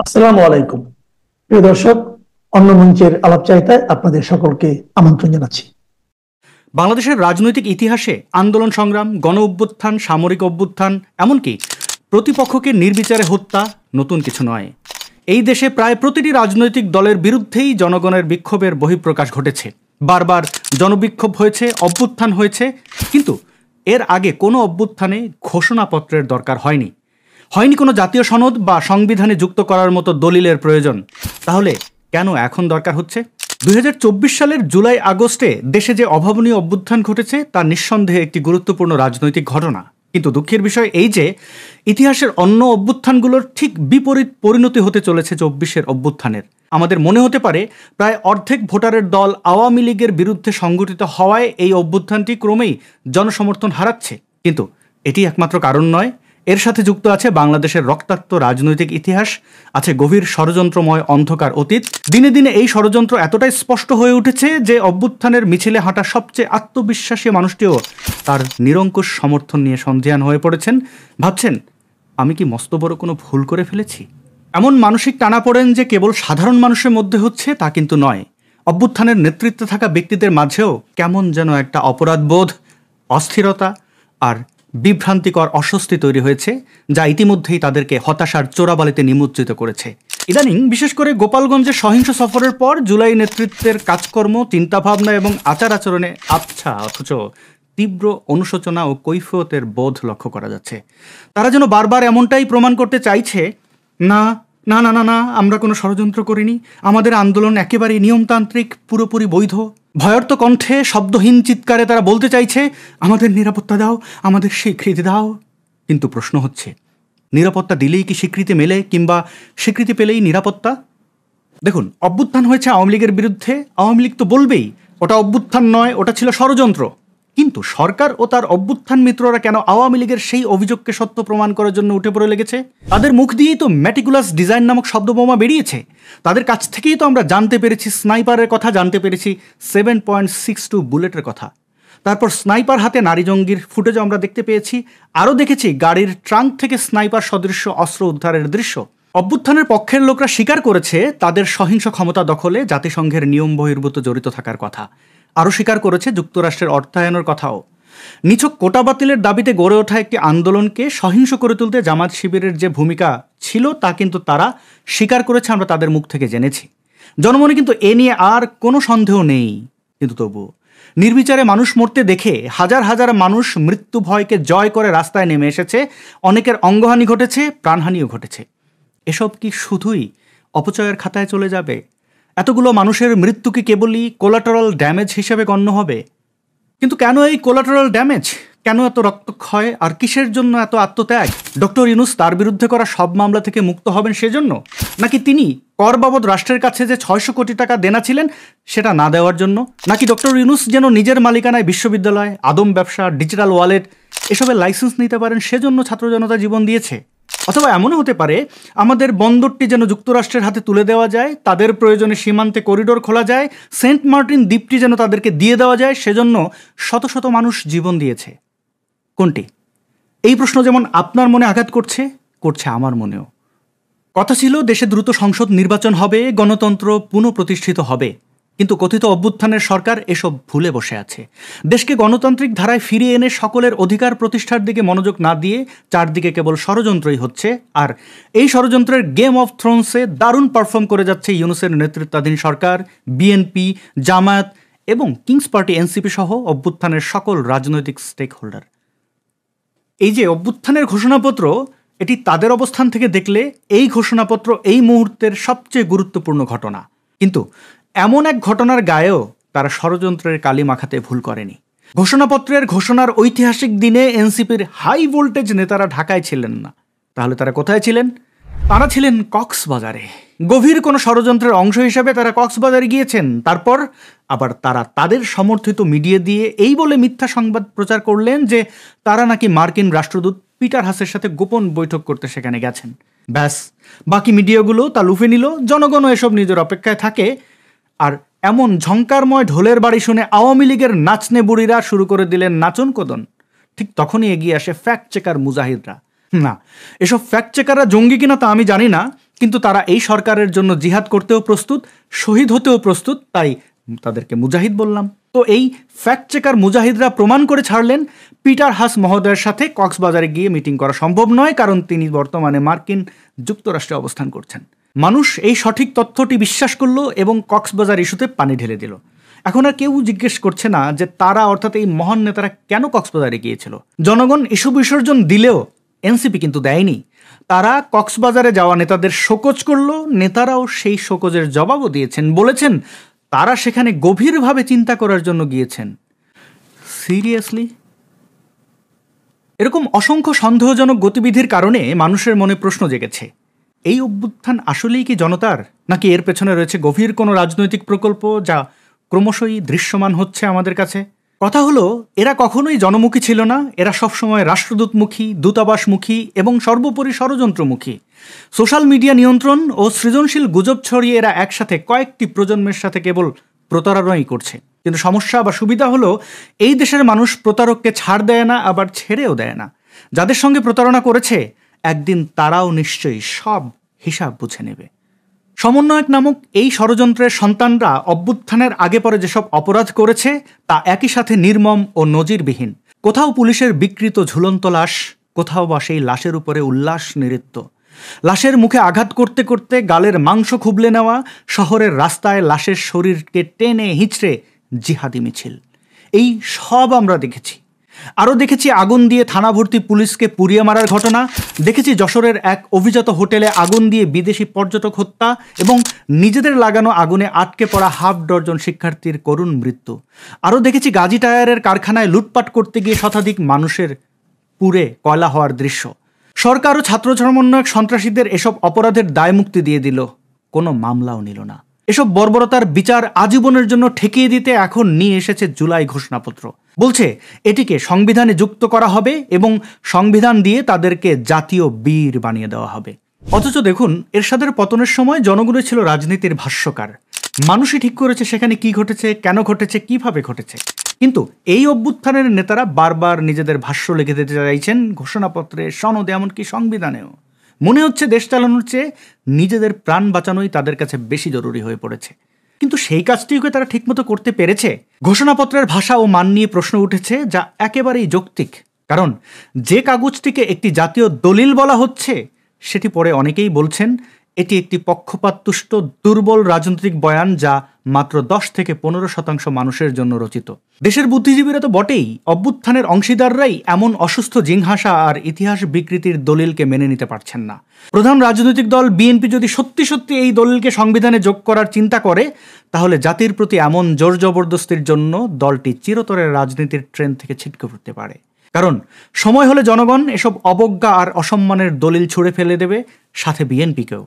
আসসালামু আলাইকুম। প্রিয় দর্শক, অন্য মঞ্চের আলাপচারিতায় আপনাদের সকলকে আমন্ত্রণ জানাচ্ছি। বাংলাদেশের রাজনৈতিক ইতিহাসে আন্দোলন সংগ্রাম, গণ অভ্যুত্থান, সামরিক অভ্যুত্থান, এমনকি প্রতিপক্ষকে নির্বিচারে হত্যা নতুন কিছু নয়। এই দেশে প্রায় প্রতিটি রাজনৈতিক দলের বিরুদ্ধেই জনগণের বিক্ষোভের বহিঃপ্রকাশ ঘটেছে। বারবার জনবিক্ষোভ হয়েছে, অভ্যুত্থান হয়েছে, কিন্তু এর আগে কোনো অভ্যুত্থানে ঘোষণাপত্রের দরকার হয়নি। কোনো জাতীয় সনদ বা সংবিধানে যুক্ত করার মতো দলিলের প্রয়োজন। তাহলে কেন এখন দরকার হচ্ছে? 2024 সালের জুলাই আগস্টে দেশে যে অভাবনীয় অভ্যুত্থান ঘটেছে তা নিঃসন্দেহে একটি গুরুত্বপূর্ণ রাজনৈতিক ঘটনা। কিন্তু দুঃখের বিষয় এই যে ইতিহাসের অন্য অভ্যুত্থানগুলোর ঠিক বিপরীত পরিণতি হতে চলেছে 24-এর অভ্যুত্থানের। আমাদের মনে হতে পারে প্রায় অর্ধেক ভোটারের দল আওয়ামী লীগের বিরুদ্ধে সংগঠিত হওয়ায় এই অভ্যুত্থানটি ক্রমেই জনসমর্থন হারাচ্ছে, কিন্তু এটি একমাত্র কারণ নয়। এর সাথে যুক্ত আছে বাংলাদেশের রক্তাক্ত রাজনৈতিক ইতিহাস, আছে গভীর ষড়যন্ত্রময় অন্ধকার অতীত। দিনে দিনে এই ষড়যন্ত্র এতটাই স্পষ্ট হয়ে উঠেছে যে অভ্যুত্থানের মিছিলে হাঁটা সবচেয়ে আত্মবিশ্বাসী মানুষটিও তার নিরঙ্কুশ সমর্থন নিয়ে সন্দিহান হয়ে পড়েছেন। ভাবছেন, আমি কি মস্ত বড় কোনো ভুল করে ফেলেছি? এমন মানসিক টানাপোড়েন যে কেবল সাধারণ মানুষের মধ্যে হচ্ছে তা কিন্তু নয়। অভ্যুত্থানের নেতৃত্বে থাকা ব্যক্তিদের মাঝেও কেমন যেন একটা অপরাধবোধ, অস্থিরতা আর বিভ্রান্তিকর অস্বস্তি তৈরি হয়েছে, যা ইতিমধ্যেই তাদেরকে হতাশার চোরাবালিতে নিমজ্জিত করেছে। ইদানিং বিশেষ করে গোপালগঞ্জের সহিংস সফরের পর জুলাই নেতৃত্বের কাজকর্ম, চিন্তাভাবনা এবং আচার আচরণে আবছা অথচ তীব্র অনুশোচনা ও কৈফিয়তের বোধ লক্ষ্য করা যাচ্ছে। তারা যেন বারবার এমনটাই প্রমাণ করতে চাইছে, না না না না না, আমরা কোনো ষড়যন্ত্র করিনি, আমাদের আন্দোলন একেবারেই নিয়মতান্ত্রিক, পুরোপুরি বৈধ। ভয়ার্ত কণ্ঠে, শব্দহীন চিৎকারে তারা বলতে চাইছে, আমাদের নিরাপত্তা দাও, আমাদের স্বীকৃতি দাও। কিন্তু প্রশ্ন হচ্ছে, নিরাপত্তা দিলেই কি স্বীকৃতি মেলে, কিংবা স্বীকৃতি পেলেই নিরাপত্তা? দেখুন, অভ্যুত্থান হয়েছে আওয়ামী লীগের বিরুদ্ধে। আওয়ামী লীগ তো বলবেই ওটা অভ্যুত্থান নয়, ওটা ছিল ষড়যন্ত্র। কিন্তু সরকার ও তার অভ্যুত্থান মিত্ররা কেন আওয়ামী লীগের সেই অভিযোগকে সত্য প্রমাণ করার জন্য উঠে পড়ে লেগেছে? তাদের মুখ দিয়েই তো মেটিকুলাস ডিজাইন নামক শব্দবোমা বেরিয়েছে। তাদের কাছ থেকেই তো আমরা জানতে পেরেছি স্নাইপারের কথা, জানতে পেরেছি 7.62 বুলেটের কথা। তারপর স্নাইপার হাতে নারী জঙ্গির ফুটেজও আমরা দেখতে পেয়েছি। আরও দেখেছি গাড়ির ট্রাঙ্ক থেকে স্নাইপার সদৃশ্য অস্ত্র উদ্ধারের দৃশ্য। অভ্যুত্থানের পক্ষের লোকরা স্বীকার করেছে তাদের সহিংস ক্ষমতা দখলে জাতিসংঘের নিয়ম বহির্ভূত জড়িত থাকার কথা। আরও স্বীকার করেছে যুক্তরাষ্ট্রের অর্থায়নের কথাও। নিছক কোটা বাতিলের দাবিতে গড়ে ওঠা একটি আন্দোলনকে সহিংস করে তুলতে জামাত শিবিরের যে ভূমিকা ছিল তা কিন্তু তারা স্বীকার করেছে, আমরা তাদের মুখ থেকে জেনেছি। জনমনে কিন্তু এ নিয়ে আর কোনো সন্দেহ নেই। কিন্তু তবুও নির্বিচারে মানুষ মরতে দেখে হাজার হাজার মানুষ মৃত্যু ভয়কে জয় করে রাস্তায় নেমে এসেছে। অনেকের অঙ্গহানি ঘটেছে, প্রাণহানিও ঘটেছে। এসব কি শুধুই অপচয়ের খাতায় চলে যাবে? এতগুলো মানুষের মৃত্যু কি কেবলই কোলাটারাল ড্যামেজ হিসেবে গণ্য হবে? কিন্তু কেন এই কোলাটারাল ড্যামেজ? কেন এত রক্তক্ষয়? আর কিসের জন্য এত আত্মত্যাগ? ডক্টর ইউনূস তার বিরুদ্ধে করা সব মামলা থেকে মুক্ত হবেন সেজন্য, নাকি তিনি কর বাবদ রাষ্ট্রের কাছে যে 600 কোটি টাকা দেনা ছিলেন সেটা না দেওয়ার জন্য, নাকি ডক্টর ইউনূস যেন নিজের মালিকানায় বিশ্ববিদ্যালয়, আদম ব্যবসা, ডিজিটাল ওয়ালেট এসবের লাইসেন্স নিতে পারেন সেজন্য ছাত্র জনতা জীবন দিয়েছে? অথবা এমনও হতে পারে আমাদের বন্দরটি যেন যুক্তরাষ্ট্রের হাতে তুলে দেওয়া যায়, তাদের প্রয়োজনে সীমান্তে করিডোর খোলা যায়, সেন্ট মার্টিন দ্বীপটি যেন তাদেরকে দিয়ে দেওয়া যায়, সেজন্য শত শত মানুষ জীবন দিয়েছে। কোনটি? এই প্রশ্ন যেমন আপনার মনে আঘাত করছে, করছে আমার মনেও। কথা ছিল দেশে দ্রুত সংসদ নির্বাচন হবে, গণতন্ত্র পুনঃপ্রতিষ্ঠিত হবে। কিন্তু কথিত অভ্যুত্থানের সরকার এসব ভুলে বসে আছে। দেশকে গণতান্ত্রিক ধারায় ফিরিয়ে এনে সকলের অধিকার প্রতিষ্ঠার দিকে মনোযোগ না দিয়ে চারদিকে কেবল ষড়যন্ত্রই হচ্ছে। আর এই ষড়যন্ত্রের গেম অফ থ্রোনসে দারুণ পারফর্ম করে যাচ্ছে ইউনূসের নেতৃত্বাধীন সরকার, বিএনপি, জামায়াত এবং কিংস পার্টি এনসিপি সহ অভ্যুত্থানের সকল রাজনৈতিক স্টেক হোল্ডার। এই যে অভ্যুত্থানের ঘোষণাপত্র, এটি তাদের অবস্থান থেকে দেখলে এই ঘোষণাপত্র এই মুহূর্তের সবচেয়ে গুরুত্বপূর্ণ ঘটনা। কিন্তু এমন এক ঘটনার গায়েও তারা ষড়যন্ত্রের কালি মাখাতে ভুল করেনি। ঘোষণাপত্রের ঘোষণার ঐতিহাসিক দিনে এনসিপির হাই ভোল্টেজ নেতারা ঢাকায় ছিলেন না। তাহলে তারা কোথায় ছিলেন? তারা ছিলেন কক্সবাজারে। গভীর কোনো ষড়যন্ত্রের অংশ হিসেবে তারা কক্সবাজারে গিয়েছেন। তারপর আবার তারা তাদের সমর্থিত মিডিয়া দিয়ে এই বলে মিথ্যা সংবাদ প্রচার করলেন যে তারা নাকি মার্কিন রাষ্ট্রদূত পিটার হাসের সাথে গোপন বৈঠক করতে সেখানে গেছেন। ব্যাস, বাকি মিডিয়াগুলো তা লুফে নিল। জনগণও এসব নিজের অপেক্ষায় থাকে। আর এমন ঝংকারময় ঢোলের বাড়ি শুনে আওয়ামী লীগের নাচনে বুড়িরা শুরু করে দিলেন নাচন কদন। ঠিক তখনই এগিয়ে আসে ফ্যাক্ট চেকার মুজাহিদরা। না, এসব ফ্যাক্ট চেকাররা জঙ্গি কিনা তা আমি জানি না, কিন্তু তারা এই সরকারের জন্য জিহাদ করতেও প্রস্তুত, শহীদ হতেও প্রস্তুত, তাই তাদেরকে মুজাহিদ বললাম। তো এই ফ্যাক্ট চেকার মুজাহিদরা প্রমাণ করে ছাড়লেন পিটার হাস মহোদয়ের সাথে কক্সবাজারে গিয়ে মিটিং করা সম্ভব নয়, কারণ তিনি বর্তমানে মার্কিন যুক্তরাষ্ট্রে অবস্থান করছেন। মানুষ এই সঠিক তথ্যটি বিশ্বাস করলো এবং কক্সবাজার ইস্যুতে পানি ঢেলে দিল। এখন আর কেউ জিজ্ঞেস করছে না যে তারা অর্থাৎ এই মহান নেতারা কেন কক্সবাজারে গিয়েছিল। জনগণ ইস্যু বিসর্জন দিলেও এনসিপি কিন্তু দেয়নি। তারা কক্সবাজারে যাওয়া নেতাদের শোকজ করলো, নেতারাও সেই শোকজের জবাবও দিয়েছেন, বলেছেন তারা সেখানে গভীরভাবে চিন্তা করার জন্য গিয়েছেন। সিরিয়াসলি? এরকম অসংখ্য সন্দেহজনক গতিবিধির কারণে মানুষের মনে প্রশ্ন জেগেছে, এই অভ্যুত্থান আসলেই কি জনতার, নাকি এর পেছনে রয়েছে গভীর কোনো রাজনৈতিক প্রকল্প যা ক্রমশই দৃশ্যমান হচ্ছে আমাদের কাছে? কথা হলো, এরা কখনোই জনমুখী ছিল না, এরা সবসময় রাষ্ট্রদূতমুখী, দূতাবাসমুখী এবং সর্বোপরি ষড়যন্ত্রমুখী। সোশ্যাল মিডিয়া নিয়ন্ত্রণ ও সৃজনশীল গুজব ছড়িয়ে এরা একসাথে কয়েকটি প্রজন্মের সাথে কেবল প্রতারণাই করছে। কিন্তু সমস্যা বা সুবিধা হলো, এই দেশের মানুষ প্রতারককে ছাড় দেয় না, আবার ছেড়েও দেয় না। যাদের সঙ্গে প্রতারণা করেছে একদিন তারাও নিশ্চয়ই সব হিসাব বুঝে নেবে। সমন্বয়ক নামক এই ষড়যন্ত্রের সন্তানরা অভ্যুত্থানের আগে পরে যেসব অপরাধ করেছে তা একই সাথে নির্মম ও নজিরবিহীন। কোথাও পুলিশের বিকৃত ঝুলন্ত লাশ, কোথাও বা সেই লাশের উপরে উল্লাস নৃত্য, লাশের মুখে আঘাত করতে করতে গালের মাংস খুবলে নেওয়া, শহরের রাস্তায় লাশের শরীরকে টেনে হিঁচড়ে জিহাদি মিছিল, এই সব আমরা দেখেছি। আরও দেখেছি আগুন দিয়ে থানা ভর্তি পুলিশকে পুড়িয়ে মারার ঘটনা, দেখেছি যশোরের এক অভিজাত হোটেলে আগুন দিয়ে বিদেশি পর্যটক হত্যা এবং নিজেদের লাগানো আগুনে আটকে পড়া হাফ ডজন শিক্ষার্থীর করুণ মৃত্যু। আরও দেখেছি গাজী টায়ারের কারখানায় লুটপাট করতে গিয়ে শতাধিক মানুষের পুড়ে কয়লা হওয়ার দৃশ্য। সরকার ও ছাত্র সমন্বয়ক সন্ত্রাসীদের এসব অপরাধের দায়মুক্তি দিয়ে দিল, কোনো মামলাও নিল না। এসব বর্বরতার বিচার আজীবনের জন্য ঠেকিয়ে দিতে এখন নিয়ে এসেছে জুলাই ঘোষণাপত্র। বলছে এটিকে সংবিধানে যুক্ত করা হবে এবং সংবিধান দিয়ে তাদেরকে জাতীয় বীর বানিয়ে দেওয়া হবে। অথচ দেখুন, এরশাদের পতনের সময় জনগণই ছিল রাজনীতির ভাষ্যকার। মানুষই ঠিক করেছে সেখানে কি ঘটেছে, কেন ঘটেছে, কিভাবে ঘটেছে। কিন্তু এই অভ্যুত্থানের নেতারা বারবার নিজেদের ভাষ্য লিখে দিতে চাইছেন ঘোষণাপত্রে, সনদে, এমনকি সংবিধানেও। মনে হচ্ছে দেশ চালানোর চেয়ে নিজেদের প্রাণ বাঁচানোই তাদের কাছে বেশি জরুরি হয়ে পড়েছে। কিন্তু সেই কাজটিকে তারা ঠিকমতো করতে পেরেছে? ঘোষণাপত্রের ভাষা ও মান নিয়ে প্রশ্ন উঠেছে, যা একেবারেই যৌক্তিক। কারণ যে কাগজটিকে একটি জাতীয় দলিল বলা হচ্ছে, সেটি পড়ে অনেকেই বলছেন এটি একটি পক্ষপাততুষ্ট দুর্বল রাজনৈতিক বয়ান, যা মাত্র 10 থেকে 15% মানুষের জন্য রচিত। দেশের বুদ্ধিজীবীরা তো বটেই, অভ্যুত্থানের অংশীদাররাই এমন অসুস্থ জিঙ্ঘাসা আর ইতিহাস বিকৃতির দলিলকে মেনে নিতে পারছেন না। প্রধান রাজনৈতিক দল বিএনপি যদি সত্যি সত্যি এই দলিলকে সংবিধানে যোগ করার চিন্তা করে, তাহলে জাতির প্রতি এমন জোর জবরদস্তির জন্য দলটি চিরতরের রাজনীতির ট্রেন থেকে ছিটকে পড়তে পারে। কারণ সময় হলে জনগণ এসব অবজ্ঞা আর অসম্মানের দলিল ছুঁড়ে ফেলে দেবে, সাথে বিএনপিকেও।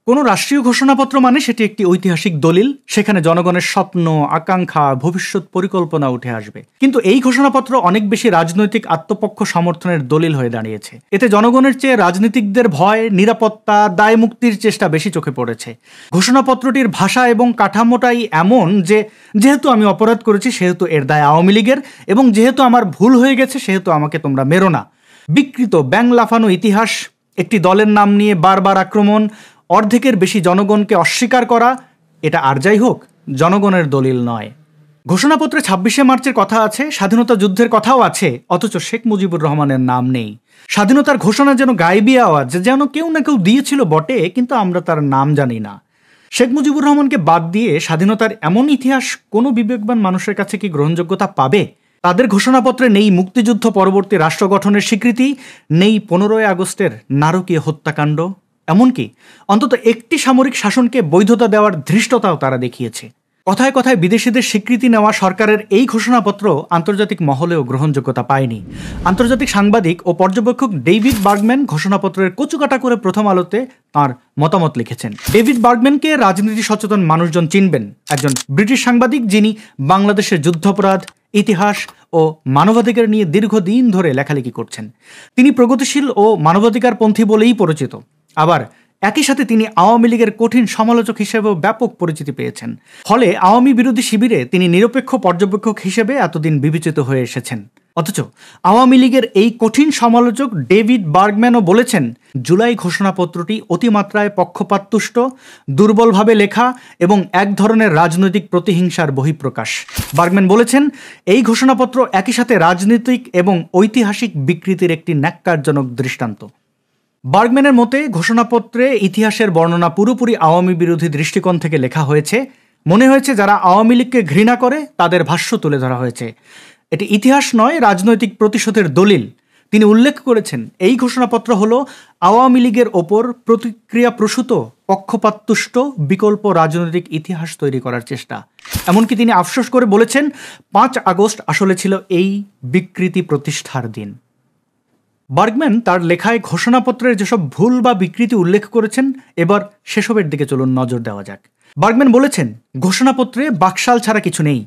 কোনো রাষ্ট্রীয় ঘোষণাপত্র মানে সেটি একটি ঐতিহাসিক দলিল, সেখানে জনগণের স্বপ্ন, আকাঙ্ক্ষা, ভবিষ্যৎ পরিকল্পনা উঠে আসবে। কিন্তু এই ঘোষণাপত্র অনেক বেশি রাজনৈতিক আত্মপক্ষ সমর্থনের দলিল হয়ে দাঁড়িয়েছে। এতে জনগণের চেয়ে রাজনীতিকদের ভয়, নিরাপত্তা, দায় মুক্তির চেষ্টা বেশি চোখে পড়েছে। ঘোষণাপত্রটির ভাষা এবং কাঠামোটাই এমন যে, যেহেতু আমি অপরাধ করেছি সেহেতু এর দায় আওয়ামী লীগের, এবং যেহেতু আমার ভুল হয়ে গেছে সেহেতু আমাকে তোমরা মেরো না। বিকৃত ব্যাং লাফানো ইতিহাস, একটি দলের নাম নিয়ে বারবার আক্রমণ, অর্ধেকের বেশি জনগণকে অস্বীকার করা, এটা আর যাই হোক জনগণের দলিল নয়। ঘোষণাপত্রে 26শে মার্চের কথা আছে, স্বাধীনতা যুদ্ধের কথাও আছে, অথচ শেখ মুজিবুর রহমানের নাম নেই। স্বাধীনতার ঘোষণা যেন গায়েবী আওয়াজ, যেন কেউ না কেউ দিয়েছিল বটে, কিন্তু আমরা তার নাম জানি না। শেখ মুজিবুর রহমানকে বাদ দিয়ে স্বাধীনতার এমন ইতিহাস কোনো বিবেকবান মানুষের কাছে কি গ্রহণযোগ্যতা পাবে? তাদের ঘোষণাপত্রে নেই মুক্তিযুদ্ধ পরবর্তী রাষ্ট্র গঠনের স্বীকৃতি, নেই 15ই আগস্টের নারকীয় হত্যাকাণ্ড, এমনকি অন্তত একটি সামরিক শাসনকে বৈধতা দেওয়ার ধৃষ্টতাও তারা দেখিয়েছে। কথায় কথায় বিদেশিদের স্বীকৃতি নেওয়া সরকারের এই ঘোষণাপত্র আন্তর্জাতিক মহলেও গ্রহণযোগ্যতা পায়নি। আন্তর্জাতিক সাংবাদিক ও পর্যবেক্ষক ডেভিড বার্গম্যান ঘোষণাপত্রের কচুকাটা করে প্রথম আলোতে তাঁর মতামত লিখেছেন। ডেভিড বার্গম্যানকে রাজনীতি সচেতন মানুষজন চিনবেন, একজন ব্রিটিশ সাংবাদিক যিনি বাংলাদেশের যুদ্ধাপরাধ, ইতিহাস ও মানবাধিকার নিয়ে দীর্ঘদিন ধরে লেখালেখি করছেন। তিনি প্রগতিশীল ও মানবাধিকারপন্থী বলেই পরিচিত। আবার একই সাথে তিনি আওয়ামী লীগের কঠিন সমালোচক হিসেবেও ব্যাপক পরিচিতি পেয়েছেন। ফলে আওয়ামী বিরোধী শিবিরে তিনি নিরপেক্ষ পর্যবেক্ষক হিসেবে এতদিন বিবেচিত হয়ে এসেছেন। অথচ আওয়ামী লীগের এই কঠিন সমালোচক ডেভিড বার্গম্যানও বলেছেন জুলাই ঘোষণাপত্রটি অতিমাত্রায় পক্ষপাততুষ্ট, দুর্বলভাবে লেখা এবং এক ধরনের রাজনৈতিক প্রতিহিংসার বহিঃপ্রকাশ। বার্গম্যান বলেছেন এই ঘোষণাপত্র একই সাথে রাজনৈতিক এবং ঐতিহাসিক বিকৃতির একটি ন্যাক্কারজনক দৃষ্টান্ত। বার্গম্যানের মতে ঘোষণাপত্রে ইতিহাসের বর্ণনা পুরোপুরি আওয়ামী বিরোধী দৃষ্টিকোণ থেকে লেখা হয়েছে। মনে হয়েছে যারা আওয়ামী লীগকে ঘৃণা করে তাদের ভাষ্য তুলে ধরা হয়েছে। এটি ইতিহাস নয়, রাজনৈতিক প্রতিশোধের দলিল। তিনি উল্লেখ করেছেন এই ঘোষণাপত্র হলো আওয়ামী লীগের ওপর প্রতিক্রিয়া প্রসূত পক্ষপাততুষ্ট বিকল্প রাজনৈতিক ইতিহাস তৈরি করার চেষ্টা। এমনকি তিনি আফসোস করে বলেছেন 5 আগস্ট আসলে ছিল এই বিকৃতি প্রতিষ্ঠার দিন। বার্গম্যান তার লেখায় ঘোষণাপত্রের যেসব ভুল বা বিকৃতি উল্লেখ করেছেন, এবার সেসবের দিকে চলুন নজর দেওয়া যাক। বার্গম্যান বলেছেন ঘোষণাপত্রে বাকশাল ছাড়া কিছু নেই।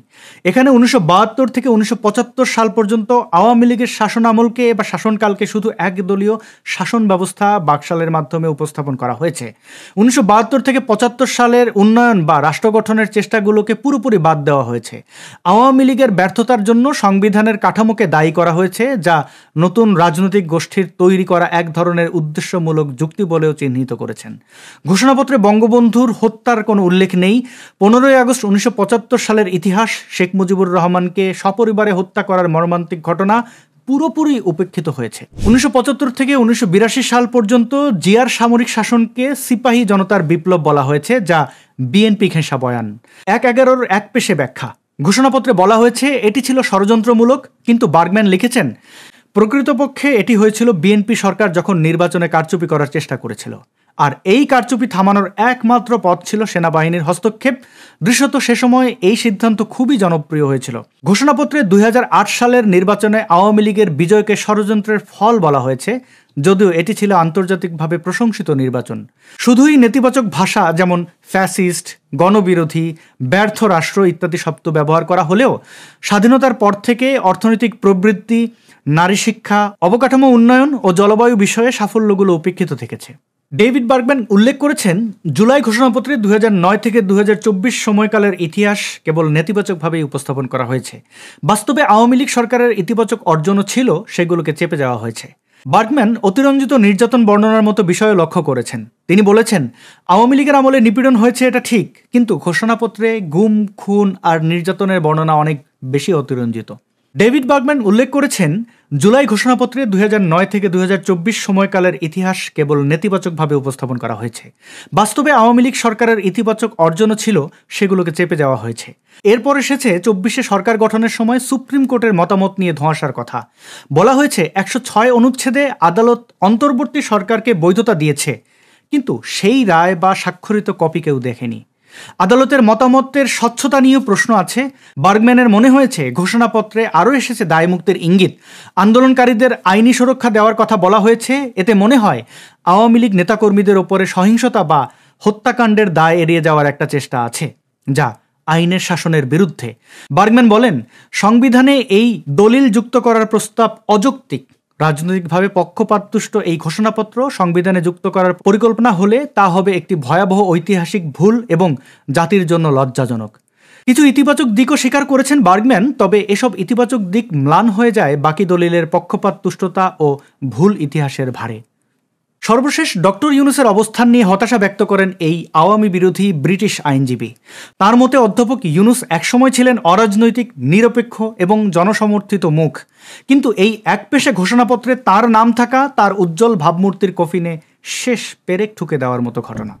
এখানে 1972 থেকে 1975 সাল পর্যন্ত আওয়ামী লীগের শাসন আমলকে বা শাসনকালকে শুধু একদলীয় শাসন ব্যবস্থা বাকশালের মাধ্যমে উপস্থাপন করা হয়েছে। 1972 থেকে 75 সালের উন্নয়ন বা রাষ্ট্র গঠনের চেষ্টাগুলোকে পুরোপুরি বাদ দেওয়া হয়েছে। আওয়ামী লীগের ব্যর্থতার জন্য সংবিধানের কাঠামোকে দায়ী করা হয়েছে, যা নতুন রাজনৈতিক গোষ্ঠীর তৈরি করা এক ধরনের উদ্দেশ্যমূলক যুক্তি বলেও চিহ্নিত করেছেন। ঘোষণাপত্রে বঙ্গবন্ধুর হত্যার কোনো উল্লেখ নেই। 15ই আগস্ট 1975 সালের ইতিহাস, শেখ মুজিবুর রহমানকে সপরিবারে হত্যা করার মর্মান্তিক ঘটনা পুরোপুরি উপেক্ষিত হয়েছে। 1975 থেকে 1982 সাল পর্যন্ত জিয়ার সামরিক শাসনকে সিপাহী জনতার বিপ্লব বলা হয়েছে, যা বিএনপি ঘেঁষা বয়ান। 1/11 এক পেশে ব্যাখ্যা। ঘোষণাপত্রে বলা হয়েছে এটি ছিল ষড়যন্ত্রমূলক, কিন্তু বার্গম্যান লিখেছেন প্রকৃতপক্ষে এটি হয়েছিল বিএনপি সরকার যখন নির্বাচনে কারচুপি করার চেষ্টা করেছিল, আর এই কারচুপি থামানোর একমাত্র পথ ছিল সেনাবাহিনীর হস্তক্ষেপ। দৃশ্যত সে সময় এই সিদ্ধান্ত খুবই জনপ্রিয় হয়েছিল। ঘোষণাপত্রে 2008 সালের নির্বাচনে আওয়ামী লীগের বিজয়কে ষড়যন্ত্রের ফল বলা হয়েছে, যদিও এটি ছিল আন্তর্জাতিকভাবে প্রশংসিত নির্বাচন। শুধুই নেতিবাচক ভাষা যেমন ফ্যাসিস্ট, গণবিরোধী, ব্যর্থ রাষ্ট্র ইত্যাদি শব্দ ব্যবহার করা হলেও স্বাধীনতার পর থেকে অর্থনৈতিক প্রবৃদ্ধি, নারী শিক্ষা, অবকাঠামো উন্নয়ন ও জলবায়ু বিষয়ে সাফল্যগুলো উপেক্ষিত থেকেছে। ডেভিড বার্গম্যান উল্লেখ করেছেন জুলাই ঘোষণাপত্রে 2009 থেকে 2024 সময়কালের ইতিহাস কেবল নেতিবাচকভাবেই উপস্থাপন করা হয়েছে। বাস্তবে আওয়ামী লীগ সরকারের ইতিবাচক অর্জনও ছিল, সেগুলোকে চেপে যাওয়া হয়েছে। বার্গম্যান অতিরঞ্জিত নির্যাতন বর্ণনার মতো বিষয়ে লক্ষ্য করেছেন। তিনি বলেছেন আওয়ামী লীগের আমলে নিপীড়ন হয়েছে এটা ঠিক, কিন্তু ঘোষণাপত্রে গুম, খুন আর নির্যাতনের বর্ণনা অনেক বেশি অতিরঞ্জিত। ডেভিড বার্গম্যান উল্লেখ করেছেন জুলাই ঘোষণাপত্রে 2009 থেকে 2024 সময়কালের ইতিহাস কেবল নেতিবাচকভাবে উপস্থাপন করা হয়েছে। বাস্তবে আওয়ামী লীগ সরকারের ইতিবাচক অর্জনও ছিল, সেগুলোকে চেপে যাওয়া হয়েছে। এরপর এসেছে 24-এ সরকার গঠনের সময় সুপ্রিম কোর্টের মতামত নিয়ে ধোঁয়াশার কথা। বলা হয়েছে 106 অনুচ্ছেদে আদালত অন্তর্বর্তী সরকারকে বৈধতা দিয়েছে, কিন্তু সেই রায় বা স্বাক্ষরিত কপি কেউ দেখেনি। আদালতের মতামতের স্বচ্ছতা নিয়েও প্রশ্ন আছে। বার্গম্যানের মনে হয়েছে ঘোষণাপত্রে আরও এসেছে দায়মুক্তির ইঙ্গিত। আন্দোলনকারীদের আইনি সুরক্ষা দেওয়ার কথা বলা হয়েছে। এতে মনে হয় আওয়ামী লীগ নেতাকর্মীদের ওপরে সহিংসতা বা হত্যাকাণ্ডের দায় এড়িয়ে যাওয়ার একটা চেষ্টা আছে, যা আইনের শাসনের বিরুদ্ধে। বার্গম্যান বলেন সংবিধানে এই দলিল যুক্ত করার প্রস্তাব অযৌক্তিক। রাজনৈতিকভাবে পক্ষপাততুষ্ট এই ঘোষণাপত্র সংবিধানে যুক্ত করার পরিকল্পনা হলে তা হবে একটি ভয়াবহ ঐতিহাসিক ভুল এবং জাতির জন্য লজ্জাজনক। কিছু ইতিবাচক দিকও স্বীকার করেছেন বার্গম্যান, তবে এসব ইতিবাচক দিক ম্লান হয়ে যায় বাকি দলিলের পক্ষপাততুষ্টতা ও ভুল ইতিহাসের ভারে। সর্বশেষ ডক্টর ইউনূসের অবস্থান নিয়ে হতাশা ব্যক্ত করেন এই আওয়ামী বিরোধী ব্রিটিশ আইনজীবী। তার মতে অধ্যাপক ইউনূস একসময় ছিলেন অরাজনৈতিক, নিরপেক্ষ এবং জনসমর্থিত মুখ, কিন্তু এই একপেশে ঘোষণাপত্রে তার নাম থাকা তার উজ্জ্বল ভাবমূর্তির কফিনে শেষ পেরেক ঠুকে দেওয়ার মতো ঘটনা।